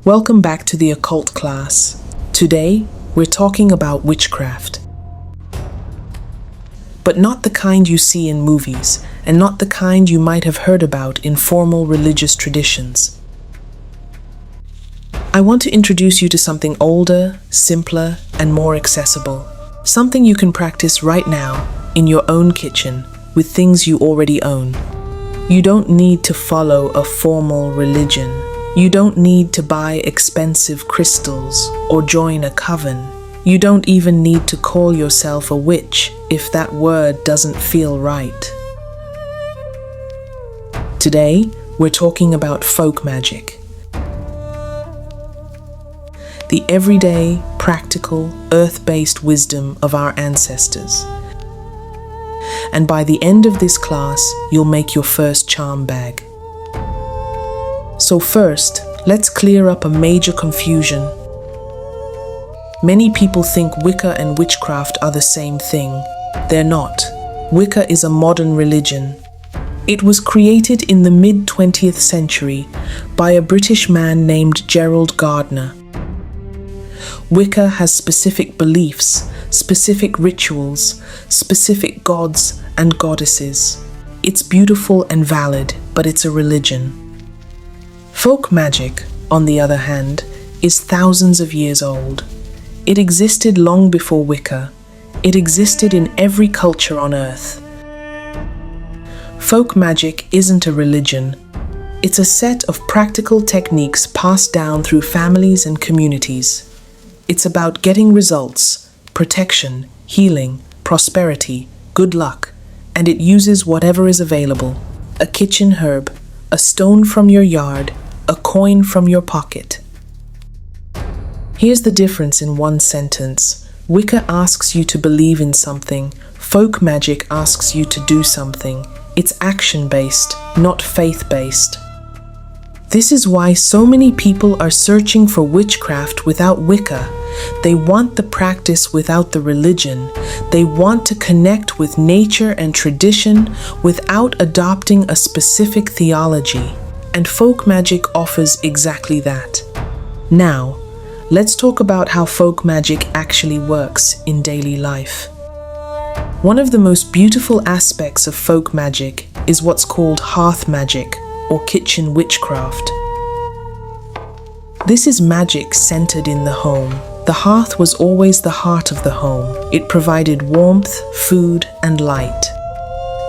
Welcome back to the Occult class. Today, we're talking about witchcraft. But not the kind you see in movies, and not the kind you might have heard about in formal religious traditions. I want to introduce you to something older, simpler, and more accessible. Something you can practice right now, in your own kitchen, with things you already own. You don't need to follow a formal religion. You don't need to buy expensive crystals or join a coven. You don't even need to call yourself a witch if that word doesn't feel right. Today, we're talking about folk magic. The everyday, practical, earth-based wisdom of our ancestors. And by the end of this class, you'll make your first charm bag. So first, let's clear up a major confusion. Many people think Wicca and witchcraft are the same thing. They're not. Wicca is a modern religion. It was created in the mid-20th century by a British man named Gerald Gardner. Wicca has specific beliefs, specific rituals, specific gods and goddesses. It's beautiful and valid, but it's a religion. Folk magic, on the other hand, is thousands of years old. It existed long before Wicca. It existed in every culture on Earth. Folk magic isn't a religion. It's a set of practical techniques passed down through families and communities. It's about getting results, protection, healing, prosperity, good luck, and it uses whatever is available. A kitchen herb, a stone from your yard, a coin from your pocket. Here's the difference in one sentence. Wicca asks you to believe in something. Folk magic asks you to do something. It's action-based, not faith-based. This is why so many people are searching for witchcraft without Wicca. They want the practice without the religion. They want to connect with nature and tradition without adopting a specific theology. And folk magic offers exactly that. Now, let's talk about how folk magic actually works in daily life. One of the most beautiful aspects of folk magic is what's called hearth magic, or kitchen witchcraft. This is magic centered in the home. The hearth was always the heart of the home. It provided warmth, food, and light.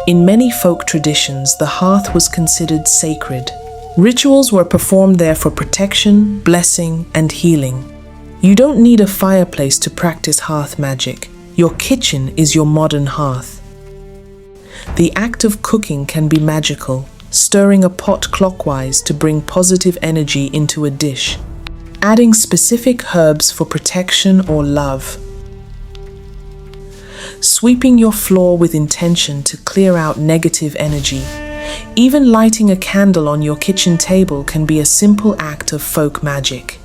In many folk traditions, the hearth was considered sacred. Rituals were performed there for protection, blessing, and healing. You don't need a fireplace to practice hearth magic. Your kitchen is your modern hearth. The act of cooking can be magical, stirring a pot clockwise to bring positive energy into a dish, adding specific herbs for protection or love, sweeping your floor with intention to clear out negative energy. Even lighting a candle on your kitchen table can be a simple act of folk magic.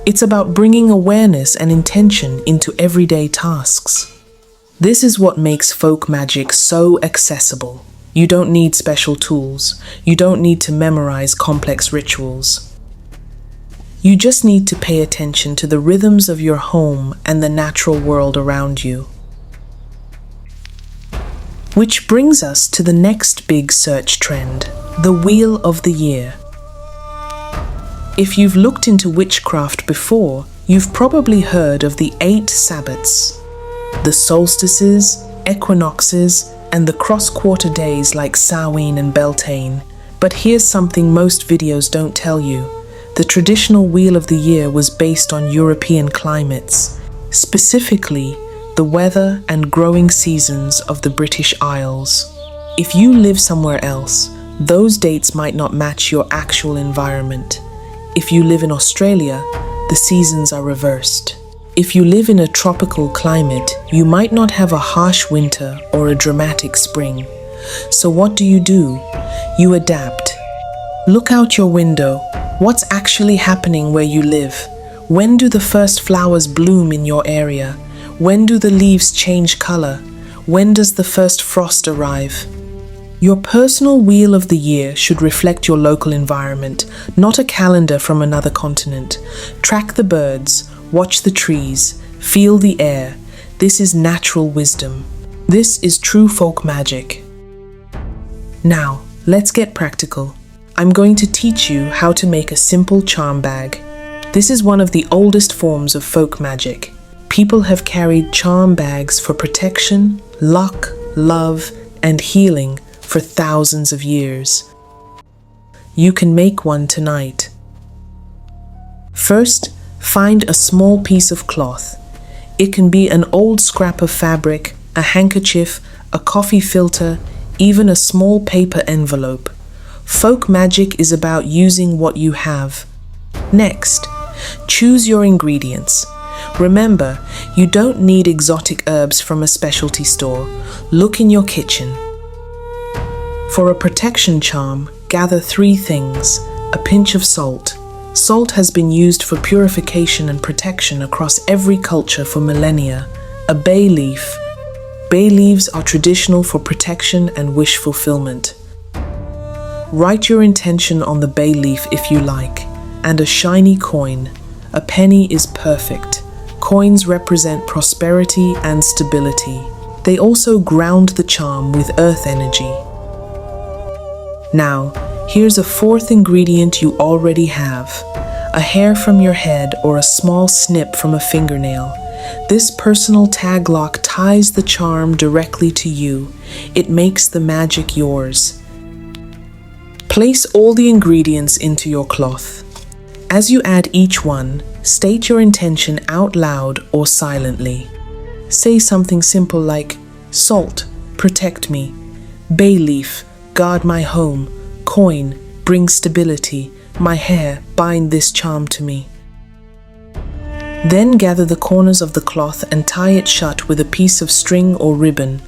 It's about bringing awareness and intention into everyday tasks. This is what makes folk magic so accessible. You don't need special tools. You don't need to memorize complex rituals. You just need to pay attention to the rhythms of your home and the natural world around you. Which brings us to the next big search trend, the Wheel of the Year. If you've looked into witchcraft before, you've probably heard of the 8 Sabbats, the solstices, equinoxes, and the cross-quarter days like Samhain and Beltane. But here's something most videos don't tell you. The traditional Wheel of the Year was based on European climates, specifically the weather and growing seasons of the British Isles. If you live somewhere else, those dates might not match your actual environment. If you live in Australia, the seasons are reversed. If you live in a tropical climate, you might not have a harsh winter or a dramatic spring. So what do? You adapt. Look out your window. What's actually happening where you live? When do the first flowers bloom in your area? When do the leaves change color? When does the first frost arrive? Your personal wheel of the year should reflect your local environment, not a calendar from another continent. Track the birds, watch the trees, feel the air. This is natural wisdom. This is true folk magic. Now, let's get practical. I'm going to teach you how to make a simple charm bag. This is one of the oldest forms of folk magic. People have carried charm bags for protection, luck, love, and healing for thousands of years. You can make one tonight. First, find a small piece of cloth. It can be an old scrap of fabric, a handkerchief, a coffee filter, even a small paper envelope. Folk magic is about using what you have. Next, choose your ingredients. Remember, you don't need exotic herbs from a specialty store. Look in your kitchen. For a protection charm, gather 3 things. A pinch of salt. Salt has been used for purification and protection across every culture for millennia. A bay leaf. Bay leaves are traditional for protection and wish fulfillment. Write your intention on the bay leaf if you like. And a shiny coin. A penny is perfect. Coins represent prosperity and stability. They also ground the charm with earth energy. Now, here's a 4th ingredient you already have. A hair from your head or a small snip from a fingernail. This personal tag lock ties the charm directly to you. It makes the magic yours. Place all the ingredients into your cloth. As you add each one, state your intention out loud or silently. Say something simple like, salt, protect me. Bay leaf, guard my home. Coin, bring stability. My hair, bind this charm to me. Then gather the corners of the cloth and tie it shut with a piece of string or ribbon.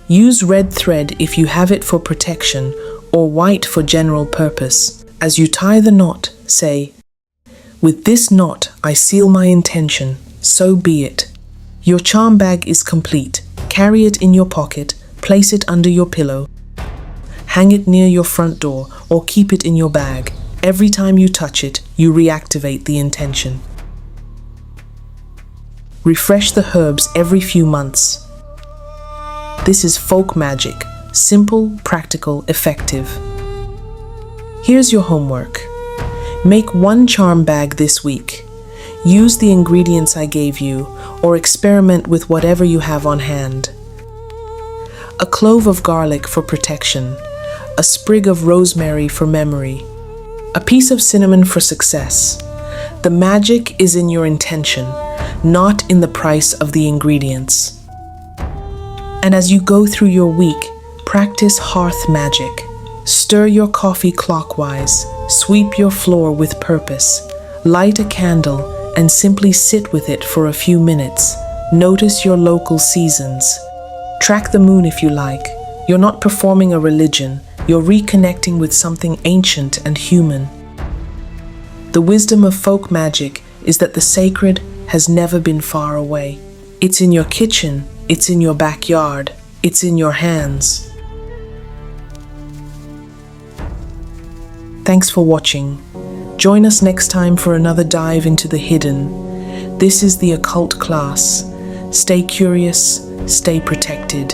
Use red thread if you have it for protection, or white for general purpose. As you tie the knot, say, with this knot I seal my intention, so be it. Your charm bag is complete. Carry it in your pocket, place it under your pillow. Hang it near your front door or keep it in your bag. Every time you touch it, you reactivate the intention. Refresh the herbs every few months. This is folk magic. Simple, practical, effective. Here's your homework. Make 1 charm bag this week. Use the ingredients I gave you, or experiment with whatever you have on hand. A clove of garlic for protection. A sprig of rosemary for memory. A piece of cinnamon for success. The magic is in your intention, not in the price of the ingredients. And as you go through your week, practice hearth magic. Stir your coffee clockwise, sweep your floor with purpose, light a candle, and simply sit with it for a few minutes. Notice your local seasons. Track the moon if you like. You're not performing a religion. You're reconnecting with something ancient and human. The wisdom of folk magic is that the sacred has never been far away. It's in your kitchen, it's in your backyard, it's in your hands. Thanks for watching. Join us next time for another dive into the hidden. This is the Occult class. Stay curious, stay protected.